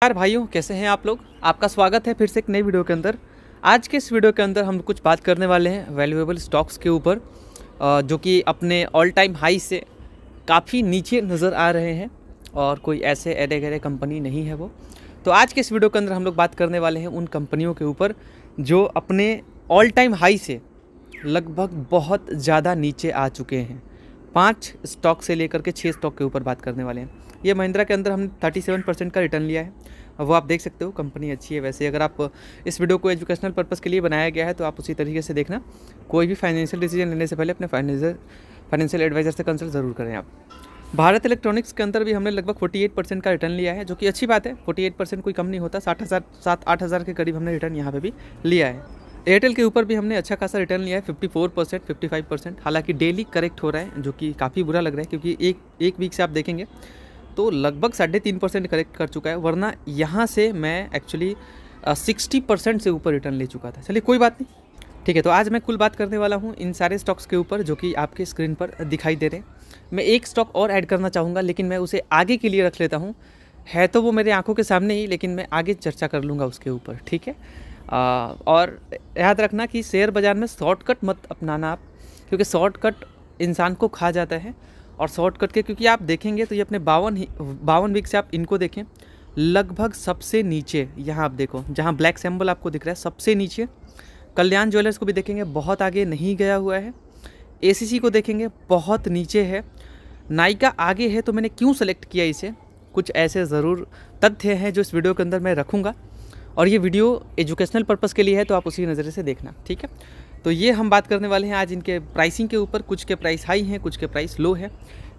यार भाइयों, कैसे हैं आप लोग। आपका स्वागत है फिर से एक नई वीडियो के अंदर। आज के इस वीडियो के अंदर हम कुछ बात करने वाले हैं वैल्यूएबल स्टॉक्स के ऊपर, जो कि अपने ऑल टाइम हाई से काफ़ी नीचे नज़र आ रहे हैं और कोई ऐसे एडे गरे कंपनी नहीं है वो। तो आज के इस वीडियो के अंदर हम लोग बात करने वाले हैं उन कंपनियों के ऊपर जो अपने ऑल टाइम हाई से लगभग बहुत ज़्यादा नीचे आ चुके हैं। 5 स्टॉक से लेकर के 6 स्टॉक के ऊपर बात करने वाले हैं। ये महिंद्रा के अंदर हमने 37% का रिटर्न लिया है। वो आप देख सकते हो, कंपनी अच्छी है। वैसे अगर आप इस वीडियो को एजुकेशनल पर्पस के लिए बनाया गया है तो आप उसी तरीके से देखना। कोई भी फाइनेंशियल डिसीजन लेने से पहले अपने फाइनेंशियल एडवाइज़र से कंसल्ट ज़रूर करें आप। भारत इलेक्ट्रॉनिक्स के अंदर भी हमने लगभग 48% का रिटर्न लिया है, जो कि अच्छी बात है। 48% कोई कम नहीं होता। 7-8 हज़ार के करीब हमने रिटर्न यहाँ पे भी लिया है। एयरटेल के ऊपर भी हमने अच्छा खासा रिटर्न लिया है, 54%, 55%। हालांकि डेली करेक्ट हो रहा है, जो कि काफ़ी बुरा लग रहा है, क्योंकि एक वीक से आप देखेंगे तो लगभग 3.5% करेक्ट कर चुका है। वरना यहाँ से मैं एक्चुअली 60% से ऊपर रिटर्न ले चुका था। चलिए कोई बात नहीं, ठीक है। तो आज मैं कुल बात करने वाला हूँ इन सारे स्टॉक्स के ऊपर जो कि आपके स्क्रीन पर दिखाई दे रहे हैं। मैं एक स्टॉक और ऐड करना चाहूँगा, लेकिन मैं उसे आगे के लिए रख लेता हूँ। है तो वो मेरे आंखों के सामने ही, लेकिन मैं आगे चर्चा कर लूँगा उसके ऊपर, ठीक है। और याद रखना कि शेयर बाज़ार में शॉर्टकट मत अपनाना आप, क्योंकि शॉर्टकट इंसान को खा जाता है। और शॉर्टकट के क्योंकि आप देखेंगे तो ये अपने 52 वीक से आप इनको देखें, लगभग सबसे नीचे यहाँ आप देखो, जहाँ ब्लैक सिंबल आपको दिख रहा है सबसे नीचे। कल्याण ज्वेलर्स को भी देखेंगे, बहुत आगे नहीं गया हुआ है। एसीसी को देखेंगे, बहुत नीचे है। नाइका आगे है। तो मैंने क्यों सेलेक्ट किया इसे, कुछ ऐसे ज़रूर तथ्य हैं जो इस वीडियो के अंदर मैं रखूँगा। और ये वीडियो एजुकेशनल पर्पस के लिए है, तो आप उसी नज़र से देखना, ठीक है। तो ये हम बात करने वाले हैं आज इनके प्राइसिंग के ऊपर। कुछ के प्राइस हाई हैं, कुछ के प्राइस लो है,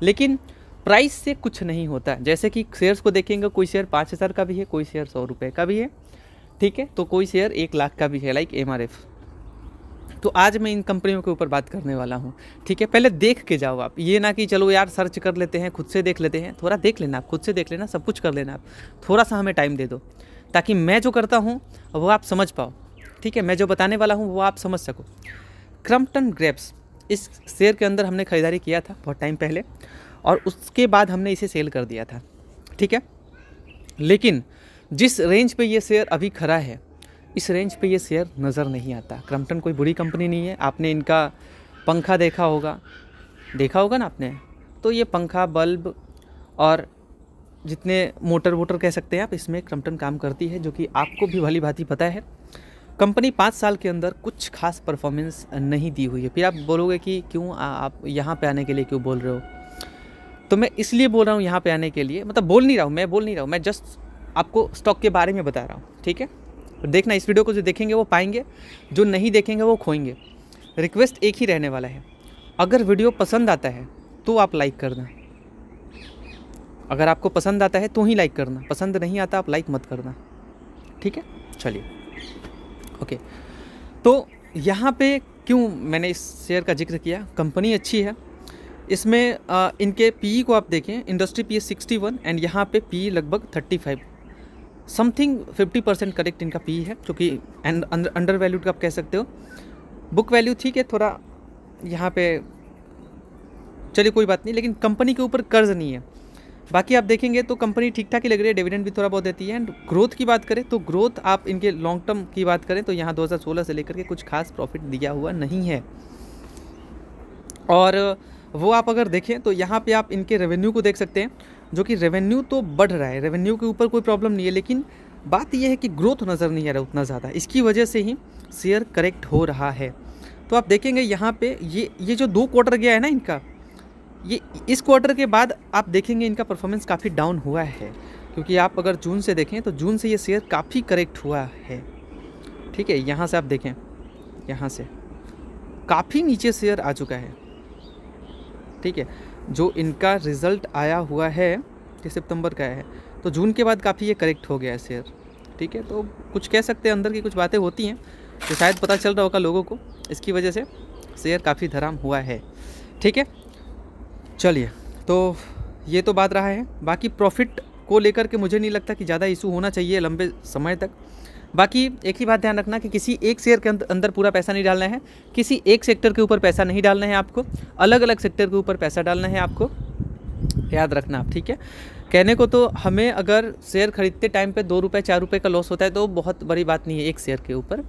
लेकिन प्राइस से कुछ नहीं होता। जैसे कि शेयर्स को देखेंगे, कोई शेयर 5,000 का भी है, कोई शेयर 100 रुपये का भी है, ठीक है। तो कोई शेयर 1 लाख का भी है, लाइक MRF। तो आज मैं इन कंपनियों के ऊपर बात करने वाला हूँ, ठीक है। पहले देख के जाओ आप, ये ना कि चलो यार सर्च कर लेते हैं, खुद से देख लेते हैं। थोड़ा देख लेना आप, खुद से देख लेना, सब कुछ कर लेना आप। थोड़ा सा हमें टाइम दे दो, ताकि मैं जो करता हूँ वो आप समझ पाओ, ठीक है। मैं जो बताने वाला हूँ वो आप समझ सको। क्रम्पटन ग्रेप्स, इस शेयर के अंदर हमने ख़रीदारी किया था बहुत टाइम पहले, और उसके बाद हमने इसे सेल कर दिया था, ठीक है। लेकिन जिस रेंज पे ये शेयर अभी खड़ा है, इस रेंज पे ये शेयर नज़र नहीं आता। क्रम्पटन कोई बुरी कंपनी नहीं है। आपने इनका पंखा देखा होगा ना आपने। तो ये पंखा, बल्ब और जितने मोटर वोटर कह सकते हैं आप, इसमें क्रम्पटन काम करती है, जो कि आपको भी भली भांति पता है। कंपनी 5 साल के अंदर कुछ खास परफॉर्मेंस नहीं दी हुई है। फिर आप बोलोगे कि क्यों आप यहाँ पे आने के लिए क्यों बोल रहे हो। तो मैं इसलिए बोल रहा हूँ यहाँ पे आने के लिए, मतलब बोल नहीं रहा हूँ, मैं जस्ट आपको स्टॉक के बारे में बता रहा हूँ, ठीक है। देखना, इस वीडियो को जो देखेंगे वो पाएंगे, जो नहीं देखेंगे वो खोएंगे। रिक्वेस्ट एक ही रहने वाला है, अगर वीडियो पसंद आता है तो आप लाइक करना। अगर आपको पसंद आता है तो ही लाइक करना, पसंद नहीं आता आप लाइक मत करना, ठीक है। चलिए ओके। तो यहाँ पे क्यों मैंने इस शेयर का जिक्र किया, कंपनी अच्छी है। इसमें इनके PE को आप देखें, इंडस्ट्री PE 61 एंड यहाँ पे PE लगभग 35 समथिंग, 50% करेक्ट इनका PE है, जो कि अंडर वैल्यूड आप कह सकते हो। बुक वैल्यू ठीक है, थोड़ा यहाँ पे चलिए कोई बात नहीं, लेकिन कंपनी के ऊपर कर्ज नहीं है। बाकी आप देखेंगे तो कंपनी ठीक ठाक ही लग रही है, डिविडेंड भी थोड़ा बहुत देती है। एंड ग्रोथ की बात करें तो ग्रोथ, आप इनके लॉन्ग टर्म की बात करें तो यहाँ 2016 से लेकर के कुछ खास प्रॉफिट दिया हुआ नहीं है। और वो आप अगर देखें तो यहाँ पे आप इनके रेवेन्यू को देख सकते हैं, जो कि रेवेन्यू तो बढ़ रहा है, रेवेन्यू के ऊपर कोई प्रॉब्लम नहीं है, लेकिन बात यह है कि ग्रोथ नज़र नहीं आ रहा उतना ज़्यादा। इसकी वजह से ही शेयर करेक्ट हो रहा है। तो आप देखेंगे यहाँ पे ये जो 2 क्वार्टर गया है ना इनका, ये इस क्वार्टर के बाद आप देखेंगे इनका परफॉर्मेंस काफ़ी डाउन हुआ है। क्योंकि आप अगर जून से देखें तो जून से ये शेयर काफ़ी करेक्ट हुआ है, ठीक है। यहाँ से आप देखें, यहाँ से काफ़ी नीचे शेयर आ चुका है, ठीक है। जो इनका रिज़ल्ट आया हुआ है कि सितंबर का है, तो जून के बाद काफ़ी ये करेक्ट हो गया है शेयर, ठीक है। तो कुछ कह सकते हैं, अंदर की कुछ बातें होती हैं जो शायद पता चल रहा होगा लोगों को, इसकी वजह से शेयर काफ़ी धराम हुआ है, ठीक है। चलिए, तो ये तो बात रहा है। बाकी प्रॉफिट को लेकर के मुझे नहीं लगता कि ज़्यादा इशू होना चाहिए लंबे समय तक। बाकी एक ही बात ध्यान रखना कि किसी एक शेयर के अंदर पूरा पैसा नहीं डालना है, किसी एक सेक्टर के ऊपर पैसा नहीं डालना है आपको, अलग अलग सेक्टर के ऊपर पैसा डालना है आपको, याद रखना आप, ठीक है। कहने को तो हमें अगर शेयर खरीदते टाइम पे 2 रुपये 4 रुपये का लॉस होता है तो बहुत बड़ी बात नहीं है एक शेयर के ऊपर,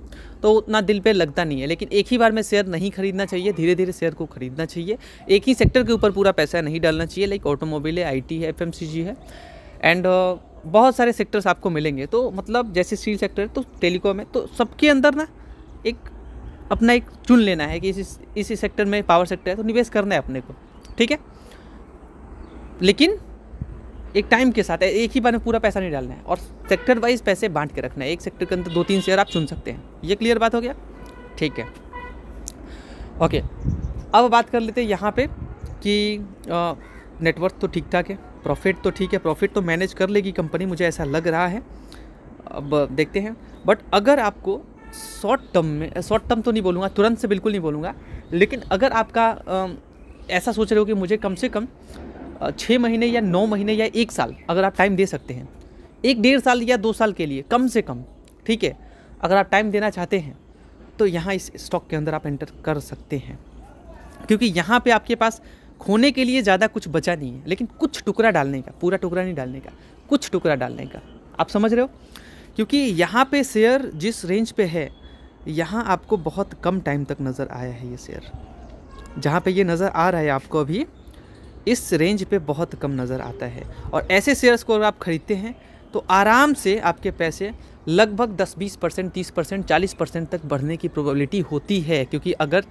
तो उतना दिल पे लगता नहीं है। लेकिन एक ही बार में शेयर नहीं खरीदना चाहिए, धीरे धीरे शेयर को खरीदना चाहिए। एक ही सेक्टर के ऊपर पूरा पैसा नहीं डालना चाहिए, लाइक ऑटोमोबाइल है, IT है, FMCG है, एंड बहुत सारे सेक्टर्स आपको मिलेंगे। तो मतलब जैसे स्टील सेक्टर है तो टेलीकॉम है, तो सबके अंदर ना एक अपना एक चुन लेना है कि इसी सेक्टर में पावर सेक्टर है तो निवेश करना है अपने को, ठीक है। लेकिन एक टाइम के साथ एक ही बार में पूरा पैसा नहीं डालना है, और सेक्टर वाइज पैसे बांट के रखना है। एक सेक्टर के अंदर 2-3 शेयर आप चुन सकते हैं। ये क्लियर बात हो गया, ठीक है। ओके, अब बात कर लेते हैं यहाँ पे कि नेटवर्थ तो ठीक ठाक है, प्रॉफिट तो ठीक है, प्रॉफिट तो मैनेज कर लेगी कंपनी, मुझे ऐसा लग रहा है। अब देखते हैं। बट अगर आपको शॉर्ट टर्म तो नहीं बोलूँगा, तुरंत से बिल्कुल नहीं बोलूँगा, लेकिन अगर आपका ऐसा सोच रहे हो कि मुझे कम से कम 6 महीने या 9 महीने या 1 साल अगर आप टाइम दे सकते हैं, 1-1.5 साल या 2 साल के लिए कम से कम, ठीक है, अगर आप टाइम देना चाहते हैं तो यहाँ इस स्टॉक के अंदर आप एंटर कर सकते हैं, क्योंकि यहाँ पे आपके पास खोने के लिए ज़्यादा कुछ बचा नहीं है, लेकिन कुछ टुकड़ा डालने का, पूरा टुकड़ा नहीं डालने का, कुछ टुकड़ा डालने का। आप समझ रहे हो? क्योंकि यहाँ पे शेयर जिस रेंज पे है, यहाँ आपको बहुत कम टाइम तक नज़र आया है ये शेयर। जहाँ पे ये नज़र आ रहा है आपको अभी, इस रेंज पे बहुत कम नज़र आता है। और ऐसे शेयर्स को अगर आप ख़रीदते हैं तो आराम से आपके पैसे लगभग 10-20%, 30%, 40% तक बढ़ने की प्रोबेबिलिटी होती है। क्योंकि अगर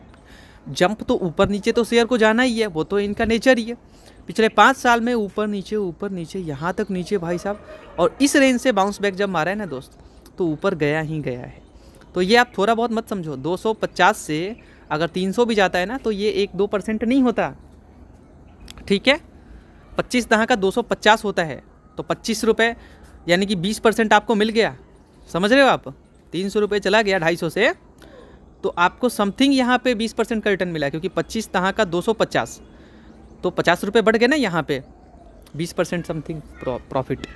जंप तो ऊपर नीचे तो शेयर को जाना ही है, वो तो इनका नेचर ही है। पिछले 5 साल में ऊपर नीचे यहाँ तक नीचे भाई साहब, और इस रेंज से बाउंस बैक जब मारा है ना दोस्त, तो ऊपर गया ही गया है। तो ये आप थोड़ा बहुत मत समझो, 250 से अगर 300 भी जाता है ना तो ये 1-2% नहीं होता, ठीक है। 25 दहाँ का 250 होता है, तो 25 रुपये यानी कि 20% आपको मिल गया। समझ रहे हो आप? 300 रुपये चला गया 250 से, तो आपको समथिंग यहाँ पे 20% का रिटर्न मिला, क्योंकि 25 दहाँ का 250, तो 50 रुपये बढ़ गए ना यहाँ पे, 20% समथिंग प्रॉफिट।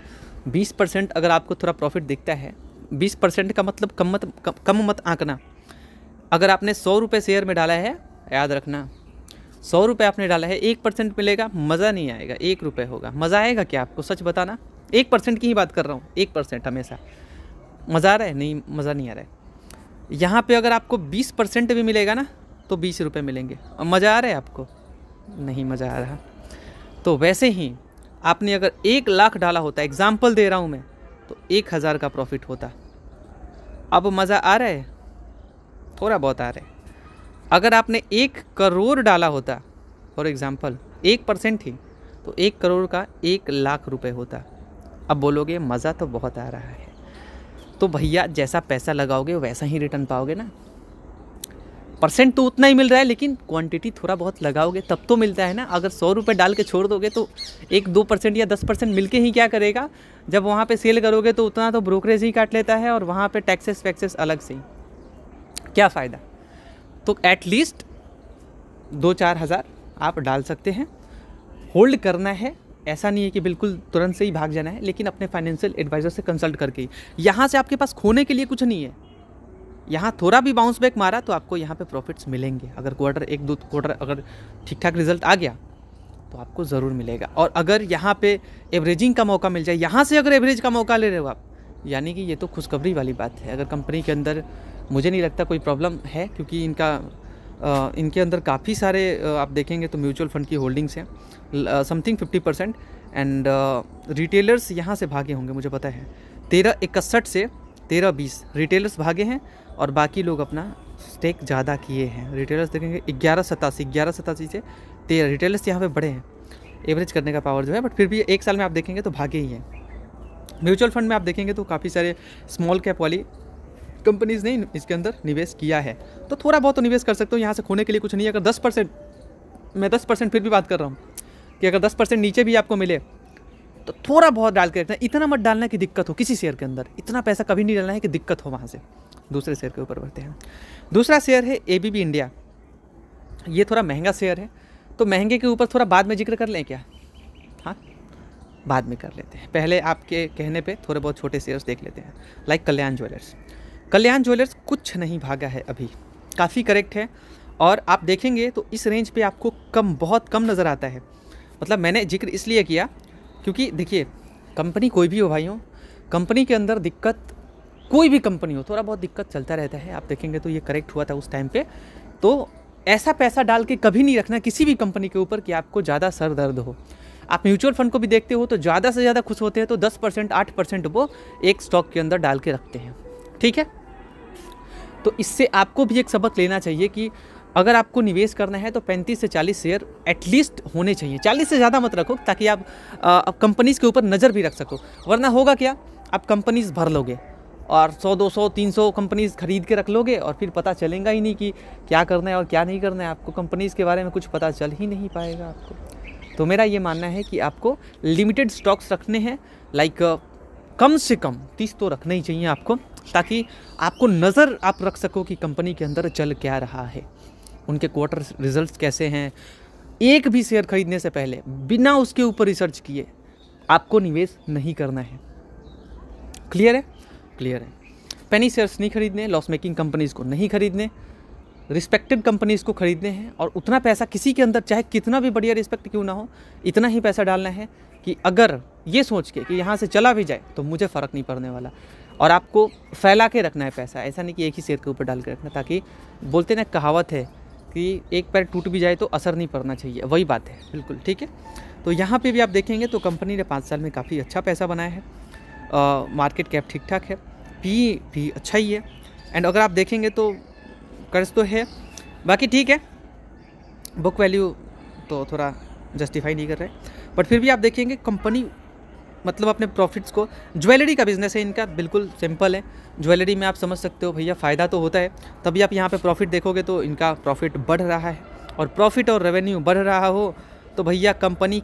20% अगर आपको थोड़ा प्रॉफिट दिखता है, 20% का मतलब कम मत आंकना। अगर आपने 100 रुपये शेयर में डाला है, याद रखना 100 रुपये आपने डाला है, 1% मिलेगा, मज़ा नहीं आएगा। 1 रुपये होगा, मज़ा आएगा क्या आपको? सच बताना। 1% की ही बात कर रहा हूँ, 1% हमेशा। मज़ा आ रहा है? नहीं, मज़ा नहीं आ रहा है। यहाँ पे अगर आपको 20% भी मिलेगा ना तो 20 रुपये मिलेंगे। और मज़ा आ रहा है आपको? नहीं मज़ा आ रहा। तो वैसे ही आपने अगर 1 लाख डाला होता, एग्जाम्पल दे रहा हूँ मैं, तो 1000 का प्रॉफिट होता। अब मज़ा आ रहा है? थोड़ा बहुत आ रहा है। अगर आपने 1 करोड़ डाला होता, फॉर एग्ज़ाम्पल 1% ही, तो 1 करोड़ का 1 लाख रुपए होता। अब बोलोगे मज़ा तो बहुत आ रहा है, तो भैया जैसा पैसा लगाओगे वैसा ही रिटर्न पाओगे ना। परसेंट तो उतना ही मिल रहा है, लेकिन क्वांटिटी थोड़ा बहुत लगाओगे तब तो मिलता है ना। अगर 100 रुपये डाल के छोड़ दोगे तो 1-2% या 10% मिल के ही क्या करेगा? जब वहाँ पे सेल करोगे तो उतना तो ब्रोकरेज ही काट लेता है, और वहाँ पे टैक्सेस वैक्सेस अलग से ही, क्या फ़ायदा? तो एटलीस्ट 2-4 हज़ार आप डाल सकते हैं। होल्ड करना है, ऐसा नहीं है कि बिल्कुल तुरंत से ही भाग जाना है, लेकिन अपने फाइनेंशियल एडवाइज़र से कंसल्ट करके ही। यहाँ से आपके पास खोने के लिए कुछ नहीं है। यहाँ थोड़ा भी बाउंस बैक मारा तो आपको यहाँ पे प्रॉफिट्स मिलेंगे। अगर 1-2 क्वार्टर अगर ठीक ठाक रिजल्ट आ गया तो आपको ज़रूर मिलेगा। और अगर यहाँ पे एवरेजिंग का मौका मिल जाए, यहाँ से अगर एवरेज का मौका ले रहे हो आप, यानी कि ये तो खुशखबरी वाली बात है। अगर कंपनी के अंदर मुझे नहीं लगता कोई प्रॉब्लम है, क्योंकि इनके अंदर काफ़ी सारे आप देखेंगे तो म्यूचुअल फंड की होल्डिंग्स हैं, समथिंग 50%, एंड रिटेलर्स यहाँ से भागे होंगे, मुझे पता है 1361 से 1320 रिटेलर्स भागे हैं, और बाकी लोग अपना स्टेक ज़्यादा किए हैं। रिटेलर्स देखेंगे 1187 से 13 रिटेलर्स यहाँ पे बड़े हैं, एवरेज करने का पावर जो है, बट फिर भी 1 साल में आप देखेंगे तो भागे ही हैं। म्यूचुअल फंड में आप देखेंगे तो काफ़ी सारे स्मॉल कैप वाली कंपनीज़ ने इसके अंदर निवेश किया है, तो थोड़ा बहुत तो निवेश कर सकते हो। यहाँ से खोने के लिए कुछ नहीं है। अगर 10%, मैं 10% फिर भी बात कर रहा हूँ कि अगर 10% नीचे भी आपको मिले तो थोड़ा बहुत डाल के रखना। इतना मत डालना कि दिक्कत हो किसी शेयर के अंदर, इतना पैसा कभी नहीं डालना है कि दिक्कत हो वहाँ से। दूसरे शेयर के ऊपर बढ़ते हैं। दूसरा शेयर है ABB इंडिया। ये थोड़ा महंगा शेयर है, तो महंगे के ऊपर थोड़ा बाद में जिक्र कर लें क्या? हाँ, बाद में कर लेते हैं। पहले आपके कहने पे थोड़े बहुत छोटे शेयर्स देख लेते हैं, लाइक कल्याण ज्वेलर्स। कल्याण ज्वेलर्स कुछ नहीं भागा है अभी, काफ़ी करेक्ट है। और आप देखेंगे तो इस रेंज पे आपको बहुत कम नज़र आता है। मतलब मैंने जिक्र इसलिए किया क्योंकि देखिए कंपनी कोई भी हो भाइयों, कंपनी के अंदर दिक्कत, कोई भी कंपनी हो, थोड़ा बहुत दिक्कत चलता रहता है। आप देखेंगे तो ये करेक्ट हुआ था उस टाइम पे। तो ऐसा पैसा डाल के कभी नहीं रखना किसी भी कंपनी के ऊपर कि आपको ज़्यादा सर दर्द हो। आप म्यूचुअल फंड को भी देखते हो तो ज़्यादा से ज़्यादा खुश होते हैं तो 10% 8% वो एक स्टॉक के अंदर डाल के रखते हैं, ठीक है। तो इससे आपको भी एक सबक लेना चाहिए कि अगर आपको निवेश करना है तो 35 से 40 शेयर एटलीस्ट होने चाहिए। 40 से ज़्यादा मत रखो ताकि आप कंपनीज़ के ऊपर नज़र भी रख सको। वरना होगा क्या, आप कंपनीज़ भर लोगे और 100 200 300 कंपनीज़ खरीद के रख लोगे और फिर पता चलेगा ही नहीं कि क्या करना है और क्या नहीं करना है। आपको कंपनीज़ के बारे में कुछ पता चल ही नहीं पाएगा आपको। तो मेरा ये मानना है कि आपको लिमिटेड स्टॉक्स रखने हैं, लाइक कम से कम 30 तो रखने ही चाहिए आपको, ताकि आपको नज़र आप रख सको कि कंपनी के अंदर चल क्या रहा है, उनके क्वार्टर रिजल्ट्स कैसे हैं। एक भी शेयर खरीदने से पहले बिना उसके ऊपर रिसर्च किए आपको निवेश नहीं करना है। क्लियर है? क्लियर है। पेनी शेयर्स नहीं खरीदने, लॉस मेकिंग कंपनीज़ को नहीं खरीदने, रिस्पेक्टेड कंपनीज़ को खरीदने हैं। और उतना पैसा किसी के अंदर चाहे कितना भी बढ़िया रिस्पेक्ट क्यों ना हो, इतना ही पैसा डालना है कि अगर ये सोच के कि यहाँ से चला भी जाए तो मुझे फ़र्क नहीं पड़ने वाला। और आपको फैला के रखना है पैसा, ऐसा नहीं कि एक ही शेयर के ऊपर डाल के रखना, ताकि बोलते ना कहावत है कि एक पैर टूट भी जाए तो असर नहीं पड़ना चाहिए, वही बात है बिल्कुल, ठीक है। तो यहाँ पे भी आप देखेंगे तो कंपनी ने 5 साल में काफ़ी अच्छा पैसा बनाया है। मार्केट कैप ठीक ठाक है, पी भी अच्छा ही है। एंड अगर आप देखेंगे तो कर्ज तो है, बाकी ठीक है, बुक वैल्यू तो थोड़ा जस्टिफाई नहीं कर रहे, बट फिर भी आप देखेंगे कंपनी मतलब अपने प्रॉफिट्स को, ज्वेलरी का बिजनेस है इनका, बिल्कुल सिंपल है। ज्वेलरी में आप समझ सकते हो भैया फ़ायदा तो होता है, तभी आप यहाँ पे प्रॉफिट देखोगे तो इनका प्रॉफिट बढ़ रहा है। और प्रॉफिट और रेवेन्यू बढ़ रहा हो तो भैया कंपनी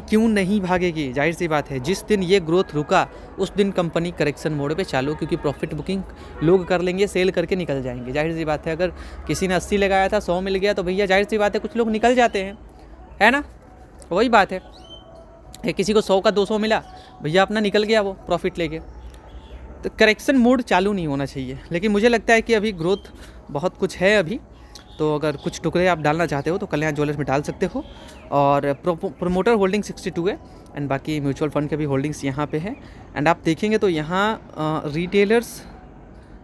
क्यों नहीं भागेगी। जाहिर सी बात है, जिस दिन ये ग्रोथ रुका उस दिन कंपनी करेक्शन मोड पे चालू, क्योंकि प्रॉफिट बुकिंग लोग कर लेंगे, सेल करके निकल जाएंगे। जाहिर सी बात है, अगर किसी ने 80 लगाया था 100 मिल गया तो भैया जाहिर सी बात है कुछ लोग निकल जाते हैं, है ना। वही बात है, किसी को 100 का 200 मिला, भैया अपना निकल गया वो प्रॉफिट लेके। तो करेक्शन मोड चालू नहीं होना चाहिए। लेकिन मुझे लगता है कि अभी ग्रोथ बहुत कुछ है अभी, तो अगर कुछ टुकड़े आप डालना चाहते हो तो कल्याण ज्वेलर्स में डाल सकते हो। और प्रोमोटर होल्डिंग 62 है, एंड बाकी म्यूचुअल फंड के भी होल्डिंग्स यहाँ पे है। एंड आप देखेंगे तो यहाँ रिटेलर्स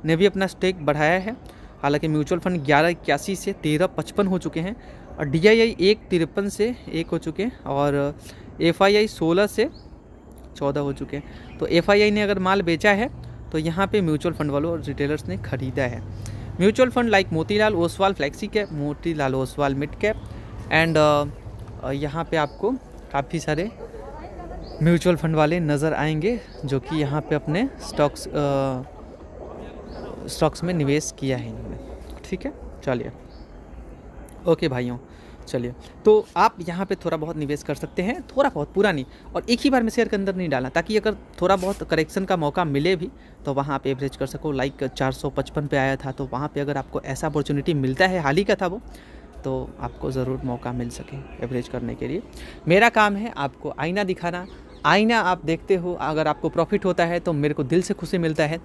ने भी अपना स्टेक बढ़ाया है। हालांकि म्यूचुअल फंड 1181 से 1355 हो चुके हैं, और DII 153 से 1 हो चुके हैं, और FII 16 से 14 हो चुके हैं। तो FII ने अगर माल बेचा है तो यहाँ पे म्यूचुअल फंड वालों और रिटेलर्स ने खरीदा है। Mutual fund like Motilal Oswal flexi cap, Motilal Oswal mid cap, and यहाँ पे आपको काफ़ी सारे म्यूचुअल फंड वाले नज़र आएंगे जो कि यहाँ पे अपने स्टॉक्स में निवेश किया है इन्होंने, ठीक है। चलिए ओके भाइयों, चलिए तो आप यहाँ पे थोड़ा बहुत निवेश कर सकते हैं, थोड़ा बहुत, पूरा नहीं, और एक ही बार में शेयर के अंदर नहीं डालना, ताकि अगर थोड़ा बहुत करेक्शन का मौका मिले भी तो वहाँ आप एवरेज कर सको। लाइक 455 पे आया था, तो वहाँ पे अगर आपको ऐसा अपॉर्चुनिटी मिलता है, हाल ही का था वो, तो आपको ज़रूर मौका मिल सके एवरेज करने के लिए। मेरा काम है आपको आईना दिखाना, आईना आप देखते हो, अगर आपको प्रॉफिट होता है तो मेरे को दिल से खुशी मिलता है।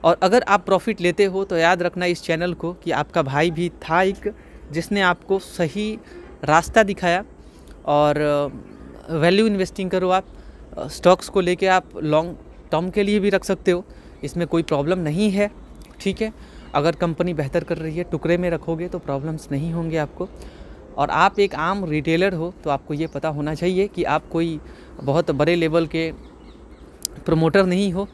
और अगर आप प्रॉफिट लेते हो तो याद रखना इस चैनल को कि आपका भाई भी था एक, जिसने आपको सही रास्ता दिखाया। और वैल्यू इन्वेस्टिंग करो, आप स्टॉक्स को लेके आप लॉन्ग टर्म के लिए भी रख सकते हो, इसमें कोई प्रॉब्लम नहीं है, ठीक है। अगर कंपनी बेहतर कर रही है, टुकड़े में रखोगे तो प्रॉब्लम्स नहीं होंगे आपको। और आप एक आम रिटेलर हो तो आपको ये पता होना चाहिए कि आप कोई बहुत बड़े लेवल के प्रमोटर नहीं हो,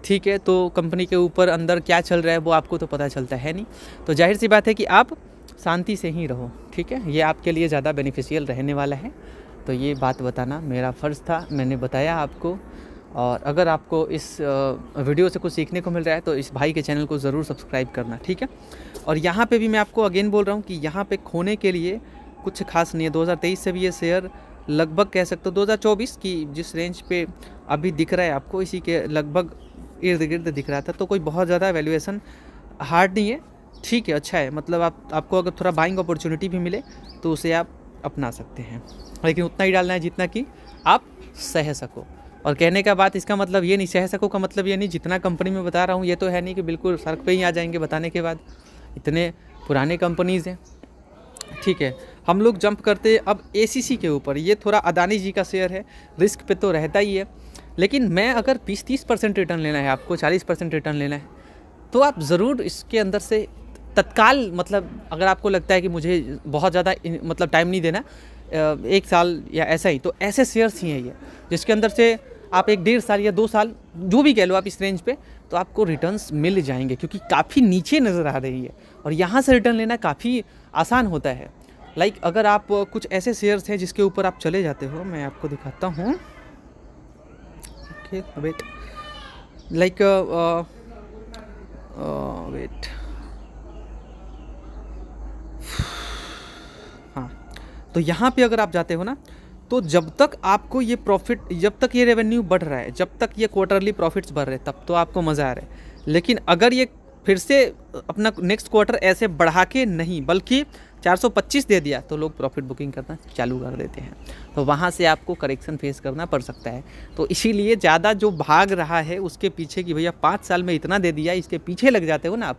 ठीक है। तो कंपनी के ऊपर अंदर क्या चल रहा है वो आपको तो पता चलता है नहीं, तो जाहिर सी बात है कि आप शांति से ही रहो, ठीक है। ये आपके लिए ज़्यादा बेनिफिशियल रहने वाला है। तो ये बात बताना मेरा फ़र्ज़ था, मैंने बताया आपको। और अगर आपको इस वीडियो से कुछ सीखने को मिल रहा है तो इस भाई के चैनल को ज़रूर सब्सक्राइब करना, ठीक है। और यहाँ पे भी मैं आपको अगेन बोल रहा हूँ कि यहाँ पे खोने के लिए कुछ खास नहीं है। 2023 से भी ये शेयर लगभग कह सकते हो 2024 की जिस रेंज पे अभी दिख रहा है आपको, इसी के लगभग इर्द गिर्द दिख रहा था। तो कोई बहुत ज़्यादा वैल्यूएशन हार्ड नहीं है, ठीक है, अच्छा है। मतलब आपको अगर थोड़ा बाइंग अपॉर्चुनिटी भी मिले तो उसे आप अपना सकते हैं, लेकिन उतना ही डालना है जितना कि आप सह सको। और कहने का बात इसका मतलब ये नहीं, सह सको का मतलब ये नहीं जितना कंपनी में बता रहा हूँ ये तो है नहीं कि बिल्कुल सड़क पे ही आ जाएंगे बताने के बाद। इतने पुराने कंपनीज़ हैं, ठीक है, हम लोग जंप करते हैं अब एसीसी के ऊपर। ये थोड़ा अदानी जी का शेयर है, रिस्क पे तो रहता ही है, लेकिन मैं अगर 20-30% रिटर्न लेना है, आपको 40% रिटर्न लेना है, तो आप ज़रूर इसके अंदर से तत्काल, मतलब अगर आपको लगता है कि मुझे बहुत ज़्यादा मतलब टाइम नहीं देना, 1 साल या ऐसा ही, तो ऐसे शेयर्स ही हैं ये, जिसके अंदर से आप 1-1.5 साल या 2 साल जो भी कह लो आप इस रेंज पे, तो आपको रिटर्न्स मिल जाएंगे, क्योंकि काफ़ी नीचे नज़र आ रही है और यहाँ से रिटर्न लेना काफ़ी आसान होता है। लाइक अगर आप कुछ ऐसे शेयर्स हैं जिसके ऊपर आप चले जाते हो, मैं आपको दिखाता हूँ। ओके वेट, लाइक वेट, हाँ, तो यहाँ पे अगर आप जाते हो ना, तो जब तक आपको ये प्रॉफिट, जब तक ये रेवेन्यू बढ़ रहा है, जब तक ये क्वार्टरली प्रॉफिट्स बढ़ रहे हैं, तब तो आपको मज़ा आ रहा है। लेकिन अगर ये फिर से अपना नेक्स्ट क्वार्टर ऐसे बढ़ा के नहीं, बल्कि 425 दे दिया, तो लोग प्रॉफिट बुकिंग करना चालू कर देते हैं, तो वहाँ से आपको करेक्शन फेस करना पड़ सकता है। तो इसीलिए ज़्यादा जो भाग रहा है उसके पीछे कि भैया 5 साल में इतना दे दिया, इसके पीछे लग जाते हो ना आप,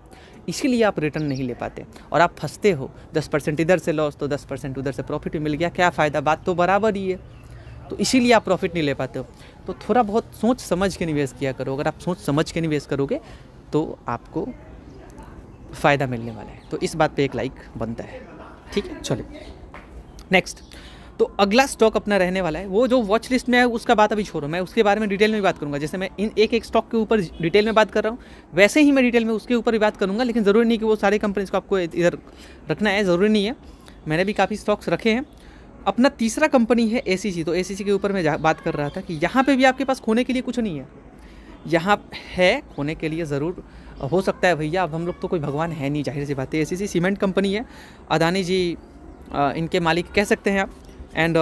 इसीलिए आप रिटर्न नहीं ले पाते और आप फंसते हो। 10% इधर से लॉस तो 10% उधर से प्रॉफिट भी मिल गया, क्या फ़ायदा, बात तो बराबर ही है। तो इसीलिए आप प्रॉफिट नहीं ले पाते हो। तो थोड़ा बहुत सोच समझ के निवेश किया करो। अगर आप सोच समझ के निवेश करोगे तो आपको फ़ायदा मिलने वाला है। तो इस बात पे एक लाइक बनता है, ठीक है। चलिए नेक्स्ट, तो अगला स्टॉक अपना रहने वाला है, वो जो वॉच लिस्ट में है उसका बात अभी छोड़ो, मैं उसके बारे में डिटेल में बात करूंगा। जैसे मैं इन एक स्टॉक के ऊपर डिटेल में बात कर रहा हूँ, वैसे ही मैं डिटेल में उसके ऊपर भी बात करूंगा, लेकिन ज़रूरी नहीं कि वो सारी कंपनीज को आपको इधर रखना है, ज़रूरी नहीं है। मैंने भी काफ़ी स्टॉक्स रखे हैं। अपना तीसरा कंपनी है एसीसी। तो एसीसी के ऊपर मैं बात कर रहा था कि यहाँ पर भी आपके पास खोने के लिए कुछ नहीं है, यहाँ है खोने के लिए ज़रूर हो सकता है भैया। अब हम लोग तो कोई भगवान है नहीं, जाहिर सी बात है। एसीसी सीमेंट कंपनी है, अदानी जी इनके मालिक कह सकते हैं आप। एंड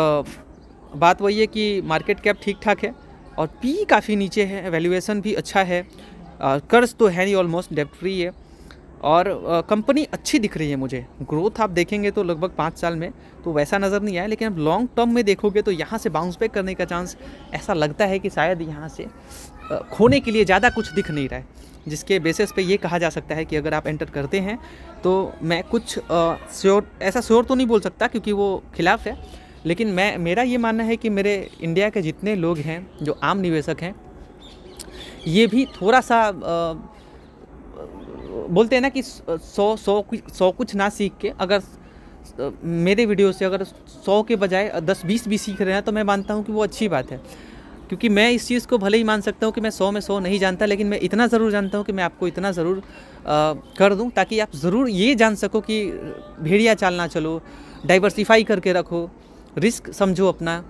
बात वही है कि मार्केट कैप ठीक ठाक है और पी काफ़ी नीचे है, वैल्यूएशन भी अच्छा है, कर्ज तो है नहीं, ऑलमोस्ट डेब्ट फ्री है और कंपनी अच्छी दिख रही है मुझे। ग्रोथ आप देखेंगे तो लगभग 5 साल में तो वैसा नज़र नहीं आया, लेकिन अब लॉन्ग टर्म में देखोगे तो यहाँ से बाउंस बैक करने का चांस ऐसा लगता है कि शायद यहाँ से खोने के लिए ज़्यादा कुछ दिख नहीं रहा है, जिसके बेसिस पे ये कहा जा सकता है कि अगर आप एंटर करते हैं तो मैं कुछ श्योर, ऐसा श्योर तो नहीं बोल सकता क्योंकि वो खिलाफ है, लेकिन मेरा ये मानना है कि मेरे इंडिया के जितने लोग हैं जो आम निवेशक हैं, ये भी थोड़ा सा बोलते हैं ना कि 100 कुछ ना सीख के, अगर मेरे वीडियो से अगर 100 के बजाय 10-20 भी सीख रहे हैं तो मैं मानता हूँ कि वो अच्छी बात है। क्योंकि मैं इस चीज़ को भले ही मान सकता हूँ कि मैं 100 में 100 नहीं जानता, लेकिन मैं इतना ज़रूर जानता हूँ कि मैं आपको इतना ज़रूर कर दूँ ताकि आप ज़रूर ये जान सको कि भेड़िया चाल ना चलो, डाइवर्सिफाई करके रखो, रिस्क समझो अपना,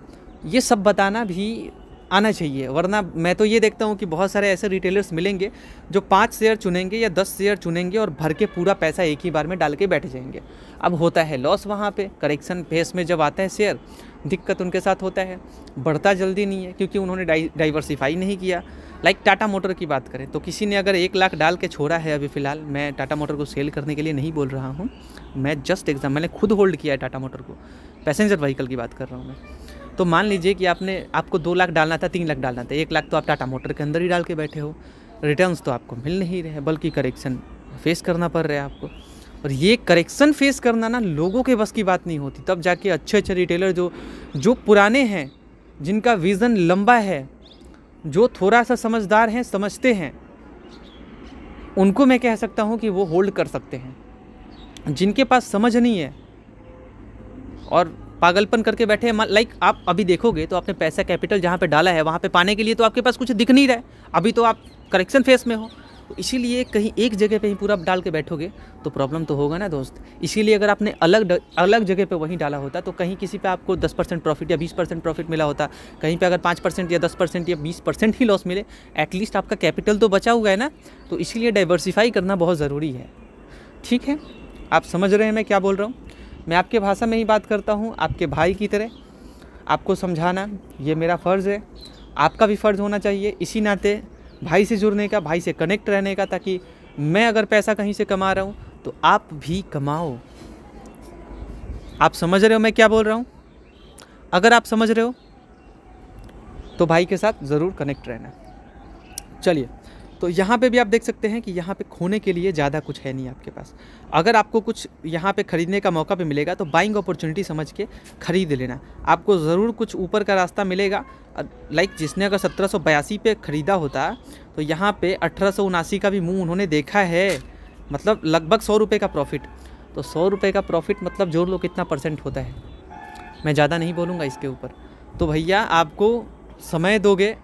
ये सब बताना भी आना चाहिए। वरना मैं तो ये देखता हूँ कि बहुत सारे ऐसे रिटेलर्स मिलेंगे जो 5 शेयर चुनेंगे या 10 शेयर चुनेंगे और भर के पूरा पैसा एक ही बार में डाल के बैठ जाएंगे। अब होता है लॉस वहाँ पे, करेक्शन फेस में जब आता है शेयर, दिक्कत उनके साथ होता है, बढ़ता जल्दी नहीं है क्योंकि उन्होंने डाइवर्सिफाई नहीं किया। लाइक टाटा मोटर की बात करें तो किसी ने अगर 1 लाख डाल के छोड़ा है, अभी फ़िलहाल मैं टाटा मोटर को सेल करने के लिए नहीं बोल रहा हूँ, मैं जस्ट मैंने खुद होल्ड किया है टाटा मोटर को, पैसेंजर व्हीकल की बात कर रहा हूँ मैं। तो मान लीजिए कि आपको 2 लाख डालना था, 3 लाख डालना था, 1 लाख तो आप टाटा मोटर के अंदर ही डाल के बैठे हो, रिटर्न्स तो आपको मिल नहीं रहे, बल्कि करेक्शन फेस करना पड़ रहा है आपको। और ये करेक्शन फेस करना ना लोगों के बस की बात नहीं होती। तब जाके अच्छे रिटेलर जो पुराने हैं, जिनका विज़न लंबा है, जो थोड़ा सा समझदार हैं, समझते हैं, उनको मैं कह सकता हूँ कि वो होल्ड कर सकते हैं। जिनके पास समझ नहीं है और पागलपन करके बैठे हैं, लाइक आप अभी देखोगे तो आपने पैसा कैपिटल जहाँ पे डाला है वहाँ पे पाने के लिए तो आपके पास कुछ दिख नहीं रहा है, अभी तो आप करेक्शन फेस में हो, तो इसीलिए कहीं एक जगह पे ही पूरा डाल के बैठोगे तो प्रॉब्लम तो होगा ना दोस्त। इसीलिए अगर आपने अलग जगह पे वहीं डाला होता तो कहीं किसी पे आपको 10% प्रॉफिट या 20% प्रॉफिट मिला होता, कहीं पे अगर 5% या 10% या 20% ही लॉस मिले, एटलीस्ट आपका कैपिटल तो बचा हुआ है ना। तो इसीलिए डाइवर्सिफाई करना बहुत ज़रूरी है, ठीक है। आप समझ रहे हैं मैं क्या बोल रहा हूँ। मैं आपके भाषा में ही बात करता हूँ, आपके भाई की तरह आपको समझाना ये मेरा फ़र्ज़ है, आपका भी फ़र्ज़ होना चाहिए इसी नाते भाई से जुड़ने का, भाई से कनेक्ट रहने का, ताकि मैं अगर पैसा कहीं से कमा रहा हूँ तो आप भी कमाओ। आप समझ रहे हो मैं क्या बोल रहा हूँ? अगर आप समझ रहे हो तो भाई के साथ ज़रूर कनेक्ट रहना। चलिए तो यहाँ पे भी आप देख सकते हैं कि यहाँ पे खोने के लिए ज़्यादा कुछ है नहीं आपके पास। अगर आपको कुछ यहाँ पे ख़रीदने का मौका भी मिलेगा तो बाइंग अपॉर्चुनिटी समझ के ख़रीद लेना। आपको ज़रूर कुछ ऊपर का रास्ता मिलेगा। लाइक जिसने अगर 1782 पे ख़रीदा होता तो यहाँ पे 1879 का भी मुँह उन्होंने देखा है, मतलब लगभग 100 रुपये का प्रॉफिट। तो 100 रुपये का प्रॉफिट मतलब जोड़ लो कितना परसेंट होता है, मैं ज़्यादा नहीं बोलूँगा इसके ऊपर। तो भैया आपको समय दोगे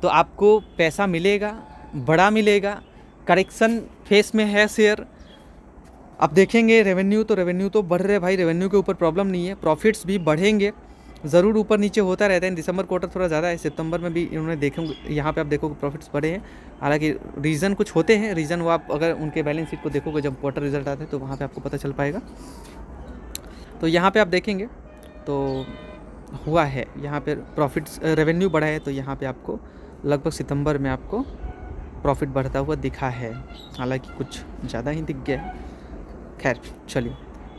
तो आपको पैसा मिलेगा, बड़ा मिलेगा। करेक्शन फेस में है शेयर। अब देखेंगे रेवेन्यू तो बढ़ रहे भाई, रेवेन्यू के ऊपर प्रॉब्लम नहीं है, प्रॉफिट्स भी बढ़ेंगे। ज़रूर ऊपर नीचे होता रहता है। दिसंबर क्वार्टर थोड़ा ज़्यादा है, सितंबर में भी इन्होंने देखेंगे, यहाँ पे आप देखोगे प्रॉफिट्स बढ़े हैं। हालांकि रीज़न कुछ होते हैं, रीज़न वो आप अगर उनके बैलेंस शीट को देखोगे जब क्वार्टर रिजल्ट आते हैं तो वहाँ पे आपको पता चल पाएगा। तो यहाँ पे आप देखेंगे तो हुआ है, यहाँ पे प्रॉफिट्स रेवेन्यू बढ़ा है, तो यहाँ पे आपको लगभग सितंबर में आपको प्रॉफिट बढ़ता हुआ दिखा है। हालांकि कुछ ज़्यादा ही दिख गया है। खैर चलिए,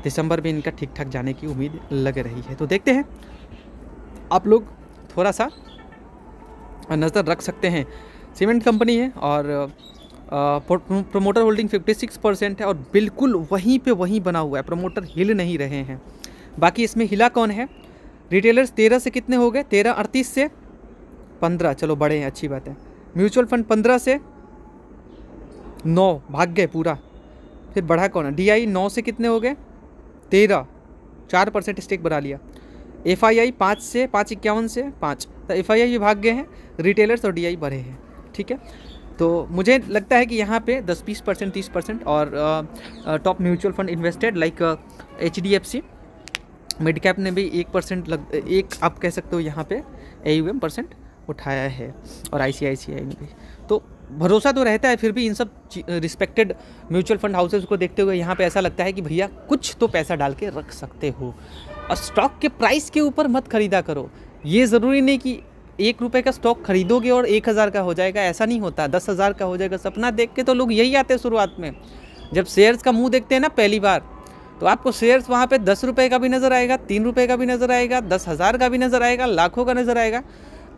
दिसंबर में इनका ठीक ठाक जाने की उम्मीद लग रही है। तो देखते हैं, आप लोग थोड़ा सा नज़र रख सकते हैं। सीमेंट कंपनी है और प्रोमोटर होल्डिंग 56% है और बिल्कुल वहीं पे वहीं बना हुआ है, प्रमोटर हिल नहीं रहे हैं। बाकी इसमें हिला कौन है? रिटेलर्स 13 से कितने हो गए? 13, 38 से 15, चलो बड़े हैं, अच्छी बात है। म्यूचुअल फंड 15 से 9 भाग गए पूरा। फिर बढ़ा कौन है? DI 9 से कितने हो गए? 13, 4% स्टेक बढ़ा लिया। FII 5 से 551 से 5, तो FII भी भाग गए हैं, रिटेलर्स और DI बढ़े हैं। ठीक है, तो मुझे लगता है कि यहाँ पे 10-20%, 30% और top mutual fund invested like HDFC mid cap ने भी 1% आप कह सकते हो यहाँ पे AUM % उठाया है, और ICICI ने भी। तो भरोसा तो रहता है, फिर भी इन सब रिस्पेक्टेड म्यूचुअल फंड हाउसेस को देखते हुए यहाँ पे ऐसा लगता है कि भैया कुछ तो पैसा डाल के रख सकते हो। और स्टॉक के प्राइस के ऊपर मत खरीदा करो। ये ज़रूरी नहीं कि 1 रुपये का स्टॉक खरीदोगे और 1000 का हो जाएगा, ऐसा नहीं होता। 10,000 का हो जाएगा। सपना देख के तो लोग यही आते हैं शुरुआत में। जब शेयर्स का मुँह देखते हैं ना पहली बार, तो आपको शेयर्स वहाँ पे 10 रुपये का भी नज़र आएगा, 3 रुपये का भी नज़र आएगा, 10,000 का भी नज़र आएगा, लाखों का नज़र आएगा।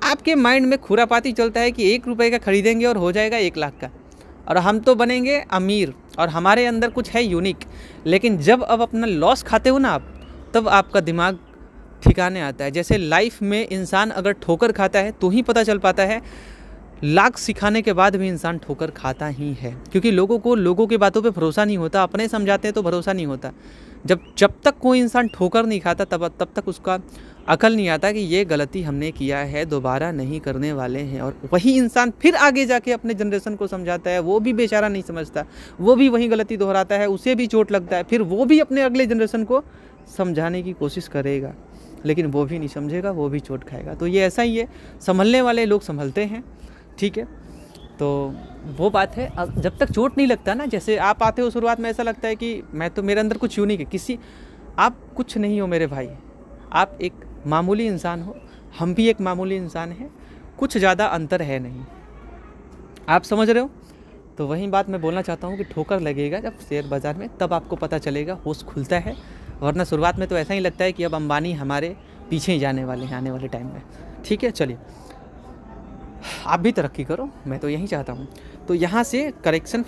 आपके माइंड में खुरापाती चलता है कि 1 रुपये का खरीदेंगे और हो जाएगा 1 लाख का, और हम तो बनेंगे अमीर और हमारे अंदर कुछ है यूनिक। लेकिन जब अब अपना लॉस खाते हो ना आप, तब आपका दिमाग ठिकाने आता है। जैसे लाइफ में इंसान अगर ठोकर खाता है तो ही पता चल पाता है, लाख सिखाने के बाद भी इंसान ठोकर खाता ही है। क्योंकि लोगों की बातों पे भरोसा नहीं होता, अपने समझाते हैं तो भरोसा नहीं होता। जब तक कोई इंसान ठोकर नहीं खाता तब तक उसका अकल नहीं आता कि ये गलती हमने किया है, दोबारा नहीं करने वाले हैं। और वही इंसान फिर आगे जाके अपने जनरेशन को समझाता है, वो भी बेचारा नहीं समझता, वो भी वही गलती दोहराता है, उसे भी चोट लगता है, फिर वो भी अपने अगले जनरेशन को समझाने की कोशिश करेगा, लेकिन वो भी नहीं समझेगा, वो भी चोट खाएगा। तो ये ऐसा ही है, संभलने वाले लोग संभलते हैं। ठीक है, तो वो बात है। अब जब तक चोट नहीं लगता ना, जैसे आप आते हो शुरुआत में ऐसा लगता है कि मैं तो, मेरे अंदर कुछ यूनिक है। आप कुछ नहीं हो मेरे भाई, आप एक मामूली इंसान हो, हम भी एक मामूली इंसान हैं, कुछ ज़्यादा अंतर है नहीं। आप समझ रहे हो? तो वही बात मैं बोलना चाहता हूँ कि ठोकर लगेगा जब शेयर बाज़ार में, तब आपको पता चलेगा, होश खुलता है। वरना शुरुआत में तो ऐसा ही लगता है कि अब अंबानी हमारे पीछे ही जाने वाले हैं आने वाले टाइम में। ठीक है, चलिए आप भी तरक्की करो, मैं तो यही चाहता हूँ। तो यहाँ से करेक्शन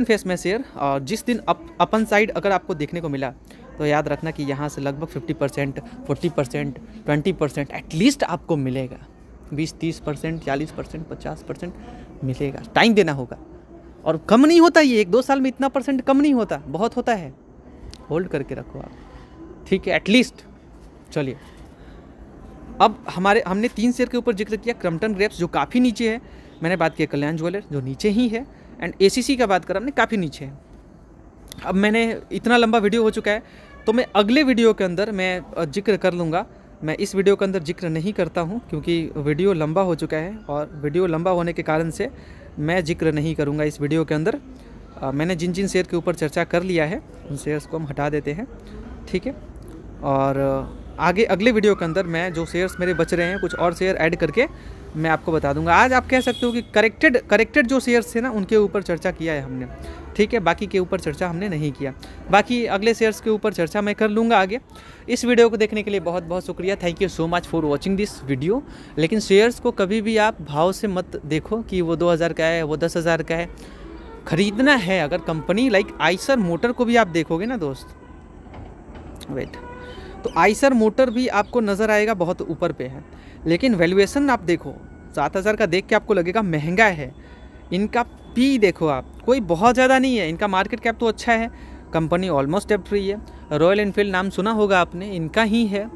फेस में शेयर, और जिस दिन अपन साइड अगर आपको देखने को मिला तो याद रखना कि यहाँ से लगभग 50%, 40%, 20% एटलीस्ट आपको मिलेगा। 20-30%, 40%, 50% मिलेगा। टाइम देना होगा, और कम नहीं होता ये, 1-2 साल में इतना % कम नहीं होता, बहुत होता है। होल्ड करके रखो आप, ठीक है, एटलीस्ट। चलिए, अब हमने 3 शेयर के ऊपर जिक्र किया। क्रम्पटन ग्रेप्स जो काफ़ी नीचे है, मैंने बात किया कल्याण ज्वेलर जो नीचे ही है, एंड ACC का बात करा हमने, काफ़ी नीचे है। अब मैंने इतना लंबा वीडियो हो चुका है, तो मैं अगले वीडियो के अंदर मैं जिक्र कर लूँगा। मैं इस वीडियो के अंदर जिक्र नहीं करता हूँ क्योंकि वीडियो लंबा हो चुका है, और वीडियो लंबा होने के कारण से मैं जिक्र नहीं करूँगा इस वीडियो के अंदर। मैंने जिन शेयर के ऊपर चर्चा कर लिया है उन शेयर्स को हम हटा देते हैं। ठीक है, और आगे अगले वीडियो के अंदर मैं जो शेयर्स मेरे बच रहे हैं, कुछ और शेयर ऐड करके मैं आपको बता दूंगा। आज आप कह सकते हो कि करेक्टेड जो शेयर्स थे ना, उनके ऊपर चर्चा किया है हमने ठीक है, बाकी के ऊपर चर्चा हमने नहीं किया। बाकी अगले शेयर्स के ऊपर चर्चा मैं कर लूँगा आगे। इस वीडियो को देखने के लिए बहुत बहुत शुक्रिया। Thank you so much for watching this video. लेकिन शेयर्स को कभी भी आप भाव से मत देखो कि वो 2000 का है, वो 10,000 का है। ख़रीदना है अगर कंपनी लाइक आइसर मोटर को भी आप देखोगे ना दोस्त, वेट, तो आइसर मोटर भी आपको नज़र आएगा बहुत ऊपर पे है, लेकिन वैल्यूएशन आप देखो 7,000 का देख के आपको लगेगा महंगा है। इनका पी देखो आप, कोई बहुत ज़्यादा नहीं है। इनका मार्केट कैप तो अच्छा है, कंपनी ऑलमोस्ट डेब्ट फ्री है। रॉयल एनफील्ड नाम सुना होगा आपने, इनका ही है।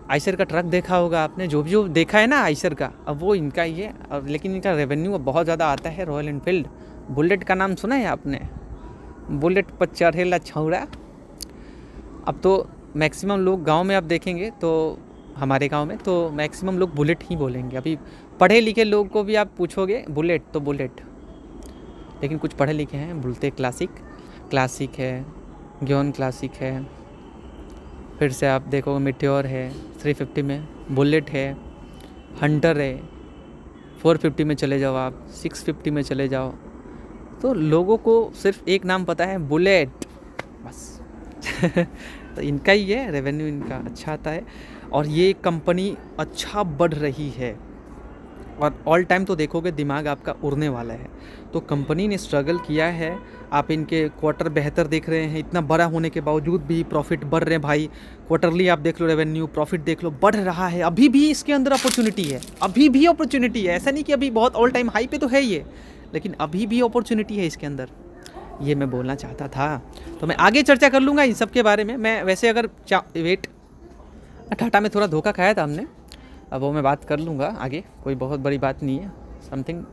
आइसर का ट्रक देखा होगा आपने, जो भी जो देखा है ना आइसर का, अब वो इनका ही है। और लेकिन इनका रेवेन्यू बहुत ज़्यादा आता है। रॉयल एनफील्ड, बुलेट का नाम सुना है आपने, बुलेट पर चढ़ेला छौड़ा। अब तो मैक्सिमम लोग गांव में आप देखेंगे तो हमारे गांव में तो मैक्सिमम लोग बुलेट ही बोलेंगे। अभी पढ़े लिखे लोग को भी आप पूछोगे बुलेट तो बुलेट, लेकिन कुछ पढ़े लिखे हैं बोलते क्लासिक है, ग्योन क्लासिक है, फिर से आप देखोगे मिट्योर है, 350 में बुलेट है, हंटर है, 450 में चले जाओ आप, 650 में चले जाओ, तो लोगों को सिर्फ एक नाम पता है, बुलेट, बस। तो इनका ही है, रेवेन्यू इनका अच्छा आता है और ये कंपनी अच्छा बढ़ रही है और ऑल टाइम तो देखोगे दिमाग आपका उड़ने वाला है। तो कंपनी ने स्ट्रगल किया है, आप इनके क्वार्टर बेहतर देख रहे हैं, इतना बड़ा होने के बावजूद भी प्रॉफिट बढ़ रहे हैं भाई। क्वार्टरली आप देख लो, रेवेन्यू प्रॉफिट देख लो, बढ़ रहा है। अभी भी इसके अंदर अपॉर्चुनिटी है, अभी भी अपॉर्चुनिटी है। ऐसा नहीं कि अभी बहुत ऑल टाइम हाई पे तो है ये, लेकिन अभी भी अपॉर्चुनिटी है इसके अंदर। ये मैं बोलना चाहता था। तो मैं आगे चर्चा कर लूँगा इन सब के बारे में। मैं वैसे अगर वेट, टाटा में थोड़ा धोखा खाया था हमने, अब वो मैं बात कर लूँगा आगे, कोई बहुत बड़ी बात नहीं है। समथिंग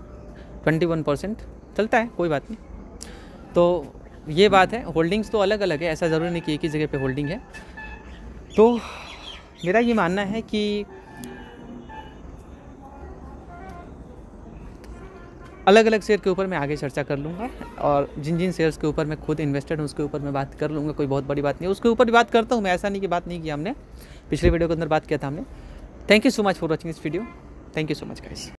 21% चलता है, कोई बात नहीं। तो ये बात है, होल्डिंग्स तो अलग अलग है, ऐसा ज़रूरी नहीं कि एक ही जगह पे होल्डिंग है। तो मेरा ये मानना है कि अलग अलग शेयर के ऊपर मैं आगे चर्चा कर लूँगा और जिन जिन शेयर्स के ऊपर मैं खुद इन्वेस्टेड हूँ उसके ऊपर मैं बात कर लूँगा। कोई बहुत बड़ी बात नहीं है, उसके ऊपर भी बात करता हूँ मैं, ऐसा नहीं कि बात नहीं किया हमने। पिछले वीडियो के अंदर बात किया था हमने। Thank you so much for watching this video. Thank you so much guys.